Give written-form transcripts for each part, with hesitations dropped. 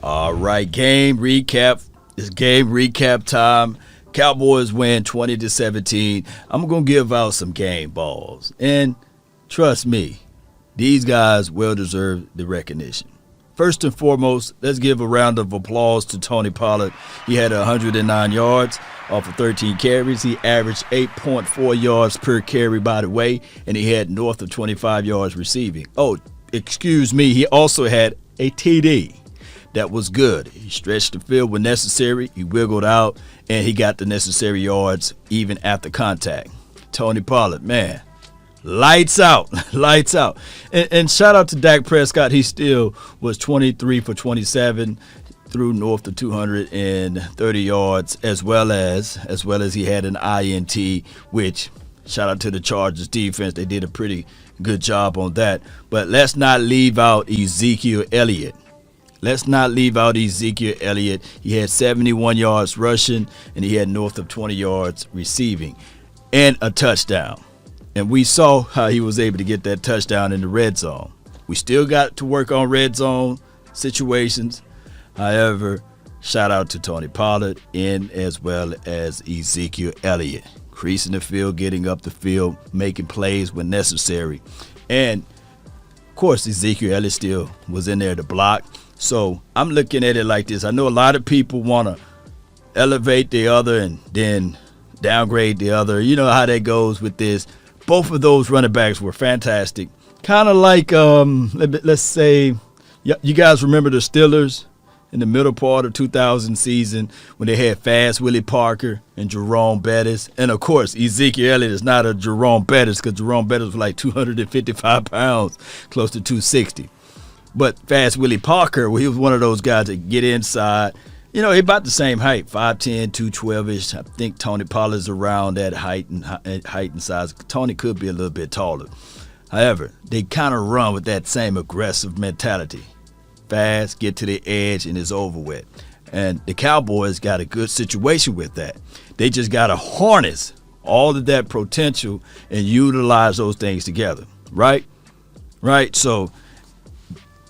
All right, game recap. It's game recap time. Cowboys win 20-17. I'm going to give out some game balls. And trust me, these guys well deserve the recognition. First and foremost, let's give a round of applause to Tony Pollard. He had 109 yards off of 13 carries. He averaged 8.4 yards per carry, by the way, and he had north of 25 yards receiving. Oh, excuse me, he also had a TD. That was good. He stretched the field when necessary. He wiggled out, and he got the necessary yards even after contact. Tony Pollard, man, lights out, lights out. And shout out to Dak Prescott. He still was 23 for 27, threw north of 230 yards, as well as he had an INT, which shout out to the Chargers defense. They did a pretty good job on that. But let's not leave out Ezekiel Elliott. Let's not leave out Ezekiel Elliott. He had 71 yards rushing, and he had north of 20 yards receiving, and a touchdown. And we saw how he was able to get that touchdown in the red zone. We still got to work on red zone situations. However, shout out to Tony Pollard and as well as Ezekiel Elliott. Creasing the field, getting up the field, making plays when necessary. And, of course, Ezekiel Elliott still was in there to block. So I'm looking at it like this. I know a lot of people want to elevate the other and then downgrade the other. You know how that goes with this. Both of those running backs were fantastic. Kind of like, let's say, you guys remember the Steelers in the middle part of 2000 season when they had Fast Willie Parker and Jerome Bettis. And, of course, Ezekiel Elliott is not a Jerome Bettis because Jerome Bettis was like 255 pounds, close to 260. But Fast Willie Parker, well, he was one of those guys that get inside. You know, he about the same height, 5'10", 212-ish. I think Tony Pollard's around that height and size. Tony could be a little bit taller. However, they kind of run with that same aggressive mentality. Fast, get to the edge, and it's over with. And the Cowboys got a good situation with that. They just got to harness all of that potential and utilize those things together, right? Right? So,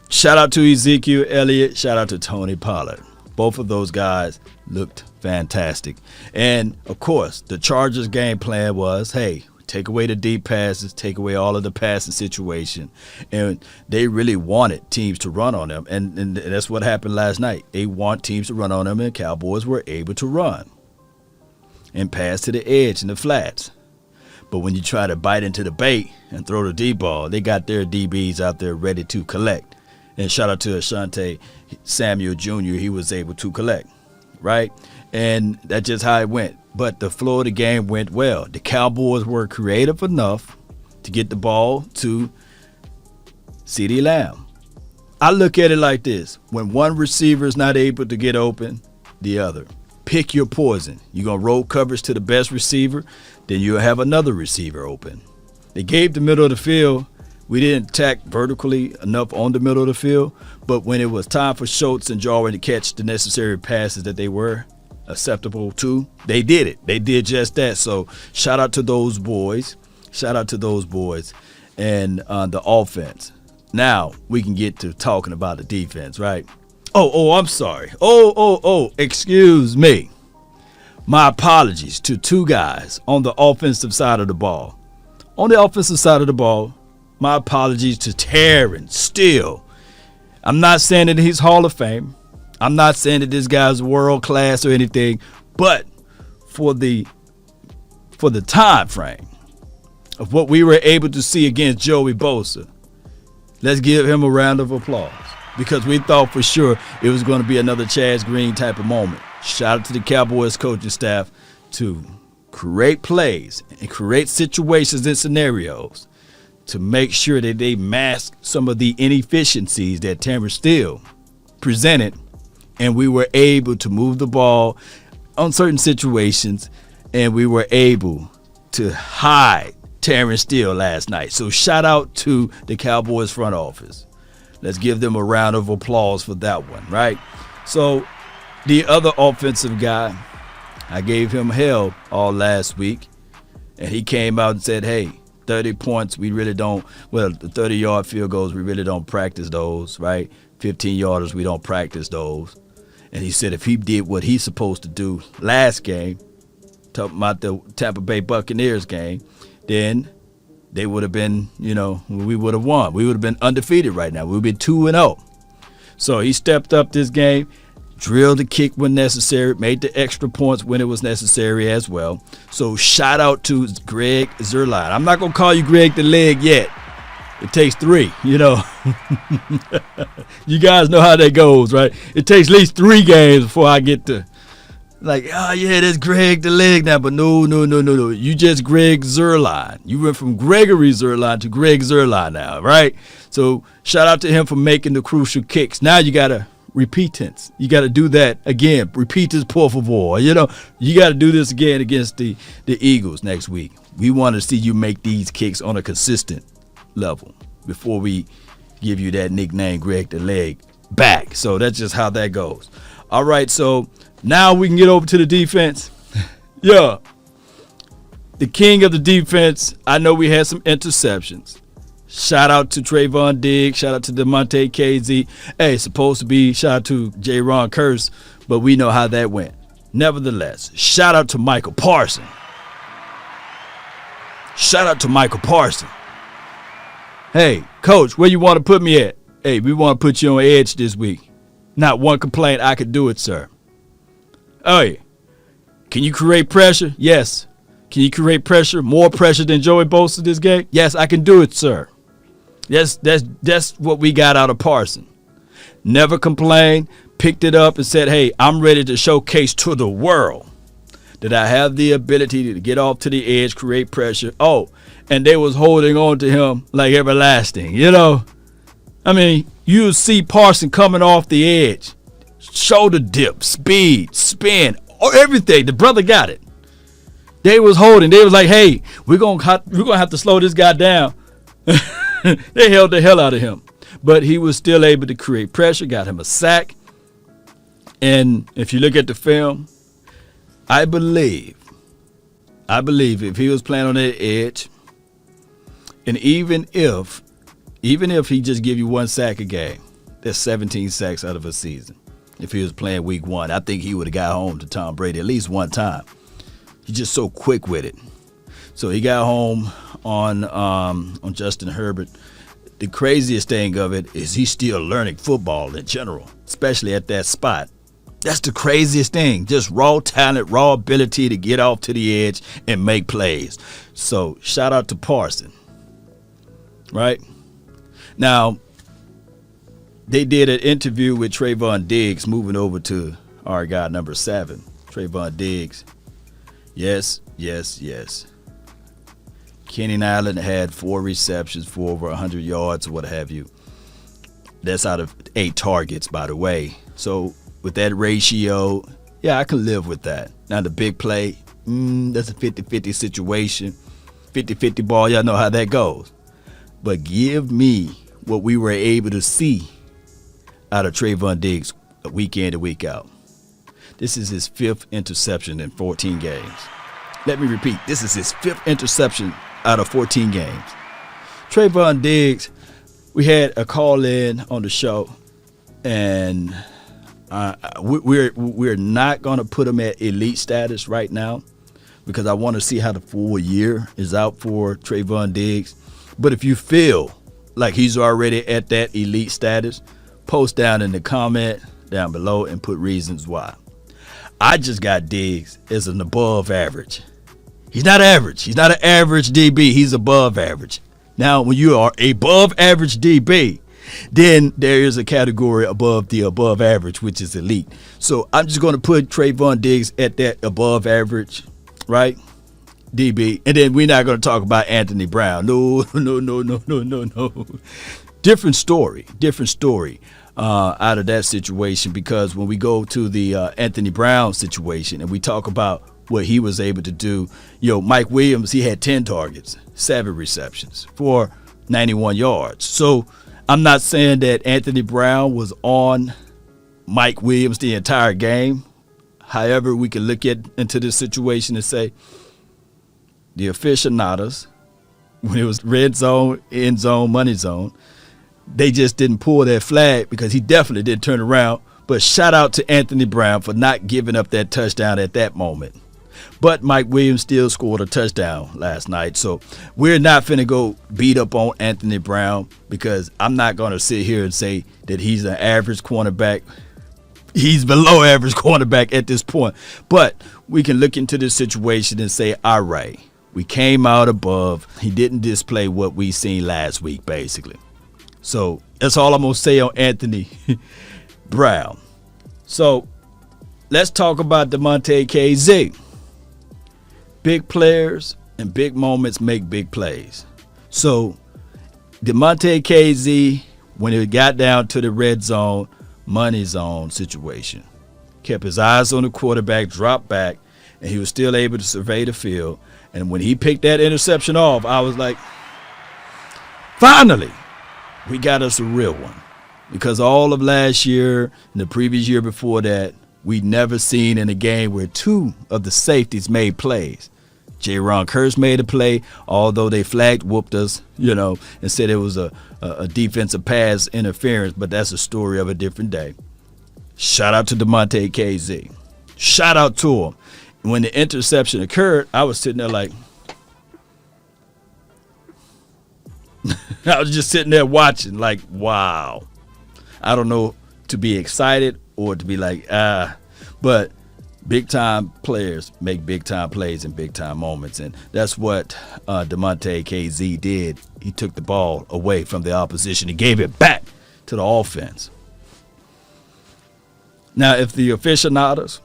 shout out to Ezekiel Elliott. Shout out to Tony Pollard. Both of those guys looked fantastic. And, of course, the Chargers' game plan was, hey, take away the deep passes, take away all of the passing situation. And they really wanted teams to run on them. And that's what happened last night. They want teams to run on them, and the Cowboys were able to run and pass to the edge and the flats. But when you try to bite into the bait and throw the deep ball, they got their DBs out there ready to collect. And shout out to Asante Samuel Jr. He was able to collect, right? And that's just how it went. But the flow of the game went well. The Cowboys were creative enough to get the ball to CeeDee Lamb. I look at it like this. When one receiver is not able to get open, the other. Pick your poison. You're going to roll coverage to the best receiver, then you'll have another receiver open. They gave the middle of the field. We didn't attack vertically enough on the middle of the field, but when it was time for Schultz and Jarwin to catch the necessary passes that they were acceptable to, they did it. They did just that. So shout out to those boys. Shout out to those boys and the offense. Now we can get to talking about the defense, right? I'm sorry. Excuse me. My apologies to two guys on the offensive side of the ball. On the offensive side of the ball, my apologies to Terrence Steele. I'm not saying that he's Hall of Fame. I'm not saying that this guy's world class or anything, but for the time frame of what we were able to see against Joey Bosa, let's give him a round of applause because we thought for sure it was going to be another Chaz Green type of moment. Shout out to the Cowboys coaching staff to create plays and create situations and scenarios to make sure that they mask some of the inefficiencies that Terrence Steele presented, and we were able to move the ball on certain situations, and we were able to hide Terrence Steele last night. So shout out to the Cowboys front office. Let's give them a round of applause for that one, right? So the other offensive guy, I gave him hell all last week, and he came out and said, hey, 30 points, we really don't, the 30-yard field goals, we really don't practice those, right? 15-yarders, we don't practice those. And he said if he did what he's supposed to do last game, talking about the Tampa Bay Buccaneers game, then they would have been, we would have won. We would have been undefeated right now. We would have been 2-0. So he stepped up this game, drilled the kick when necessary, made the extra points when it was necessary as well. So shout out to Greg Zuerlein. I'm not going to call you Greg the Leg yet. It takes 3, You guys know how that goes, right? It takes at least 3 games before I get to, that's Greg the Leg now. But no. You just Greg Zuerlein. You went from Gregory Zuerlein to Greg Zuerlein now, right? So shout out to him for making the crucial kicks. Now you got to repetance. You got to do that again. Repeat por favor. You got to do this again against the Eagles next week. We want to see you make these kicks on a consistent level before we give you that nickname Greg the Leg back. So that's just how that goes. All right, so now we can get over to the defense. Yeah. The king of the defense, I know we had some interceptions. Shout out to Trayvon Diggs. Shout out to DeMonte KZ. Hey, supposed to be shout out to J-Ron Curse, but we know how that went. Nevertheless, shout out to Michael Parsons. Shout out to Michael Parsons. Hey, coach, where you want to put me at? Hey, we want to put you on edge this week. Not one complaint. I could do it, sir. Hey, can you create pressure? Yes. Can you create pressure? More pressure than Joey Bosa this game? Yes, I can do it, sir. Yes, that's what we got out of Parsons. Never complained, picked it up and said, hey, I'm ready to showcase to the world that I have the ability to get off to the edge, create pressure. Oh, and they was holding on to him like everlasting, I mean, you see Parsons coming off the edge, shoulder dip, speed, spin, everything. The brother got it. They was holding. They was like, hey, we're gonna have to slow this guy down. They held the hell out of him. But he was still able to create pressure, got him a sack. And if you look at the film, I believe if he was playing on that edge, and even if he just give you 1 sack a game, that's 17 sacks out of a season. If he was playing week 1, I think he would have got home to Tom Brady at least one time. He's just so quick with it. So he got home on Justin Herbert. The craziest thing of it is he's still learning football in general, especially at that spot. That's the craziest thing. Just raw talent, raw ability to get off to the edge and make plays. So shout out to Parsons. Right? Now, they did an interview with Trayvon Diggs, moving over to our guy number 7, Trayvon Diggs. Yes. Keenan Allen had 4 receptions for over 100 yards or what have you. That's out of 8 targets, by the way. So with that ratio, yeah, I can live with that. Now the big play, that's a 50-50 situation. 50-50 ball, y'all know how that goes. But give me what we were able to see out of Trayvon Diggs week in and week out. This is his 5th interception in 14 games. Let me repeat, this is his 5th interception out of 14 games. Trayvon Diggs, we had a call in on the show, and we're not going to put him at elite status right now because I want to see how the full year is out for Trayvon Diggs. But if you feel like he's already at that elite status, post down in the comment down below and put reasons why. I just got Diggs as an above average. He's not average. He's not an average DB. He's above average. Now, when you are above average DB, then there is a category above the above average, which is elite. So I'm just going to put Trayvon Diggs at that above average, right? DB. And then we're not going to talk about Anthony Brown. No. Different story out of that situation, because when we go to the Anthony Brown situation and we talk about what he was able to do, Mike Williams, he had 10 targets, 7 receptions for 91 yards. So I'm not saying that Anthony Brown was on Mike Williams the entire game. However, we can look into this situation and say the aficionados, when it was red zone, end zone, money zone, they just didn't pull that flag because he definitely didn't turn around. But shout out to Anthony Brown for not giving up that touchdown at that moment. But Mike Williams still scored a touchdown last night. So we're not finna go beat up on Anthony Brown because I'm not going to sit here and say that he's an average cornerback. He's below average cornerback at this point. But we can look into this situation and say, all right, we came out above. He didn't display what we seen last week, basically. So that's all I'm going to say on Anthony Brown. So let's talk about DeMonte KZ. Big players and big moments make big plays. So DeMonte KZ, when it got down to the red zone, money zone situation, kept his eyes on the quarterback, dropped back, and he was still able to survey the field. And when he picked that interception off, I was like, finally, we got us a real one. Because all of last year and the previous year before that, we'd never seen in a game where two of the safeties made plays. Jayron Kearse made a play, although they whooped us, and said it was a defensive pass interference, but that's a story of a different day. Shout out to DeMonte KZ. Shout out to him. When the interception occurred, I was sitting there like, I was just sitting there watching like, wow. I don't know to be excited or to be like, but big-time players make big-time plays in big-time moments, and that's what DeMonte KZ did. He took the ball away from the opposition and gave it back to the offense. Now, if the aficionados,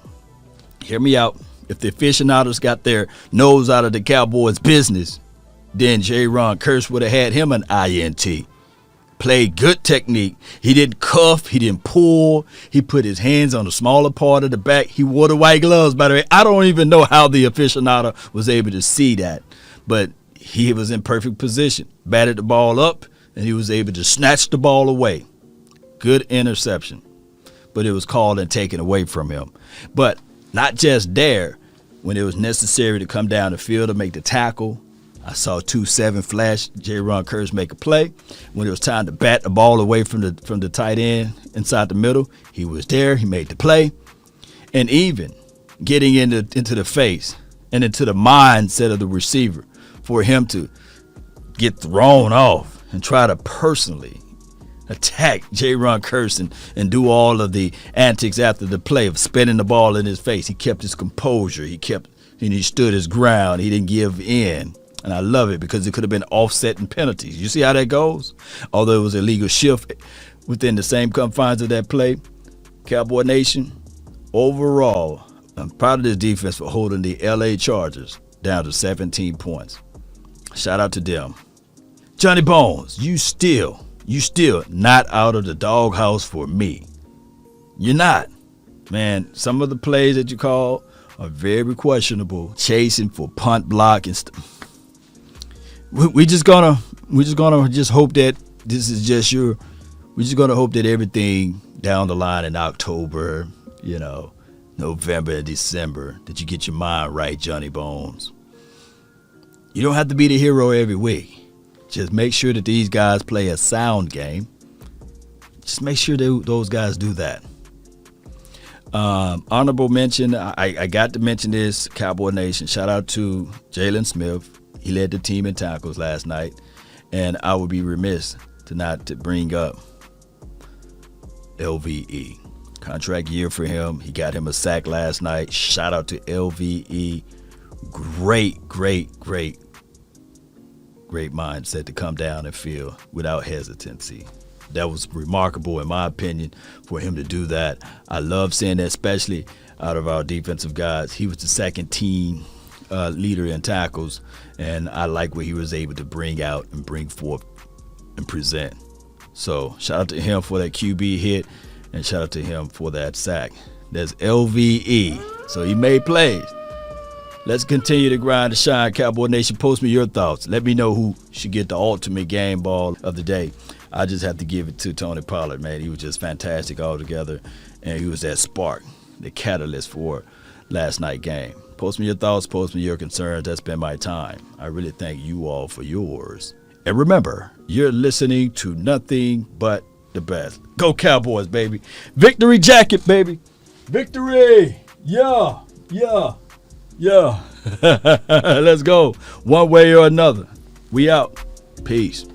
hear me out, if the aficionados got their nose out of the Cowboys' business, then Jayron Kearse would have had him an INT. Played good technique. He didn't cuff. He didn't pull. He put his hands on the smaller part of the back. He wore the white gloves, by the way. I don't even know how the aficionado was able to see that. But he was in perfect position. Batted the ball up, and he was able to snatch the ball away. Good interception. But it was called and taken away from him. But not just there. When it was necessary to come down the field to make the tackle, I saw 2-7 flash Jayron Kearse make a play. When it was time to bat the ball away from the tight end inside the middle, he was there. He made the play. And even getting into the face and into the mindset of the receiver for him to get thrown off and try to personally attack Jayron Kearse and do all of the antics after the play of spinning the ball in his face. He kept his composure. He stood his ground. He didn't give in. And I love it because it could have been offset and penalties. You see how that goes? Although it was a legal shift within the same confines of that play. Cowboy Nation, overall, I'm proud of this defense for holding the LA Chargers down to 17 points. Shout out to them. Johnny Bones, you still not out of the doghouse for me. You're not. Man, some of the plays that you call are very questionable. Chasing for punt block and stuff. We're just gonna hope that this is just we're just gonna hope that everything down the line in October, November and December, that you get your mind right, Johnny Bones. You don't have to be the hero every week. Just make sure that these guys play a sound game. Just make sure those guys do that. Honorable mention, I got to mention this, Cowboy Nation. Shout out to Jalen Smith. He led the team in tackles last night, and I would be remiss to bring up LVE. Contract year for him. He got him a sack last night. Shout out to LVE. Great mindset to come down and field without hesitancy. That was remarkable, in my opinion, for him to do that. I love seeing that, especially out of our defensive guys. He was the second team leader in tackles, and I like what he was able to bring out and bring forth and present. So shout out to him for that QB hit, and shout out to him for that sack. That's LVE. So he made plays. Let's continue to grind and shine. Cowboy Nation, post me your thoughts. Let me know who should get the ultimate game ball of the day. I just have to give it to Tony Pollard, man. He was just fantastic altogether, and he was that spark, the catalyst for last night's game. Post me your thoughts, post me your concerns. That's been my time. I really thank you all for yours, And remember, you're listening to nothing but the best. Go Cowboys, baby. Victory jacket, baby. Victory. Yeah. Let's go. One way or another. We out. Peace.